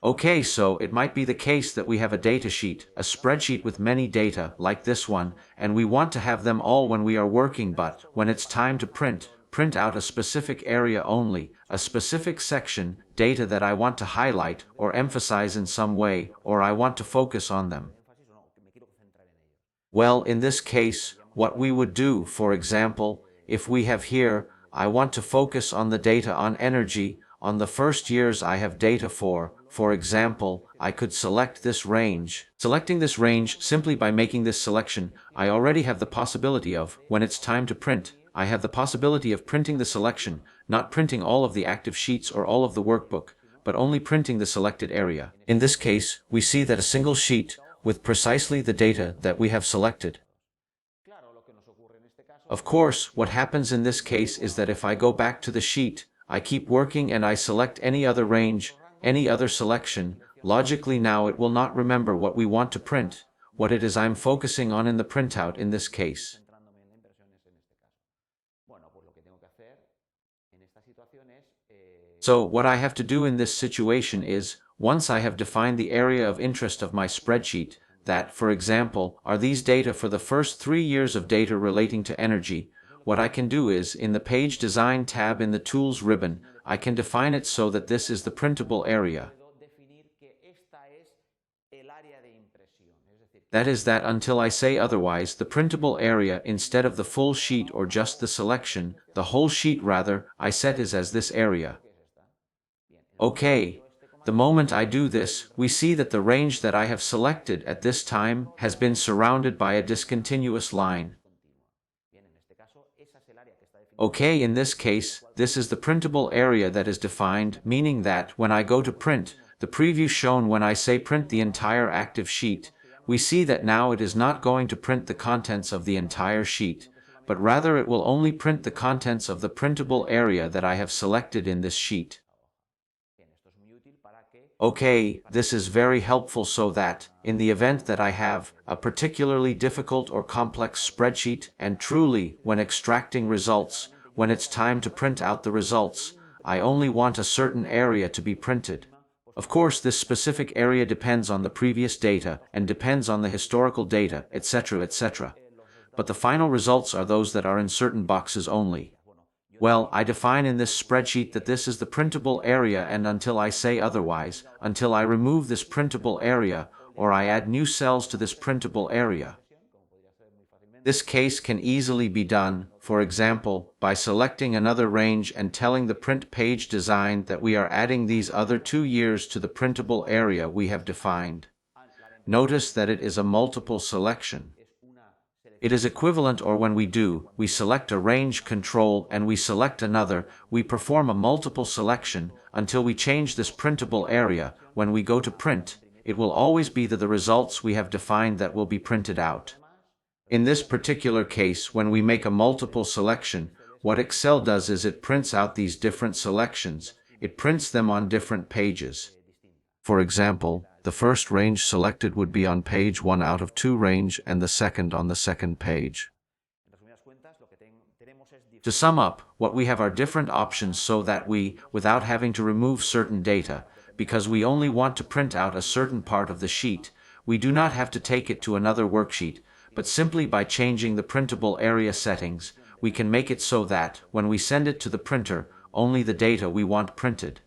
Okay, so it might be the case that we have a data sheet, a spreadsheet with many data, like this one, and we want to have them all when we are working, but when it's time to print out a specific area only, a specific section, data that I want to highlight or emphasize in some way, or I want to focus on them. Well, in this case, what we would do, for example, if we have here, I want to focus on the data on energy, on the first years I have data for example, I could select this range. Selecting this range simply by making this selection, I already have the possibility of, when it's time to print, I have the possibility of printing the selection, not printing all of the active sheets or all of the workbook, but only printing the selected area. In this case, we see that a single sheet, with precisely the data that we have selected. Of course, what happens in this case is that if I go back to the sheet, I keep working and I select any other range, any other selection, logically now it will not remember what we want to print, what it is I'm focusing on in the printout in this case. So what I have to do in this situation is, once I have defined the area of interest of my spreadsheet, that, for example, are these data for the first 3 years of data relating to energy, what I can do is, in the Page Design tab in the Tools ribbon, I can define it so that this is the printable area. That is that until I say otherwise, the printable area instead of the full sheet or just the selection, the whole sheet rather, I set is as this area. Okay. The moment I do this, we see that the range that I have selected at this time has been surrounded by a discontinuous line. Okay, in this case, this is the printable area that is defined, meaning that when I go to print, the preview shown when I say print the entire active sheet, we see that now it is not going to print the contents of the entire sheet, but rather it will only print the contents of the printable area that I have selected in this sheet. Okay, this is very helpful so that, in the event that I have a particularly difficult or complex spreadsheet, and truly, when extracting results, when it's time to print out the results, I only want a certain area to be printed. Of course, this specific area depends on the previous data, and depends on the historical data, etc., etc. But the final results are those that are in certain boxes only. Well, I define in this spreadsheet that this is the printable area, and until I say otherwise, until I remove this printable area, or I add new cells to this printable area. This case can easily be done, for example, by selecting another range and telling the print page design that we are adding these other 2 years to the printable area we have defined. Notice that it is a multiple selection. It is equivalent, or when we select a range control and we select another, we perform a multiple selection until we change this printable area. When we go to print, it will always be the results we have defined that will be printed out. In this particular case, when we make a multiple selection, what Excel does is it prints out these different selections, it prints them on different pages. For example, the first range selected would be on page 1 out of 2 range and the second on the second page. To sum up, what we have are different options so that we, without having to remove certain data, because we only want to print out a certain part of the sheet, we do not have to take it to another worksheet, but simply by changing the printable area settings, we can make it so that, when we send it to the printer, only the data we want printed.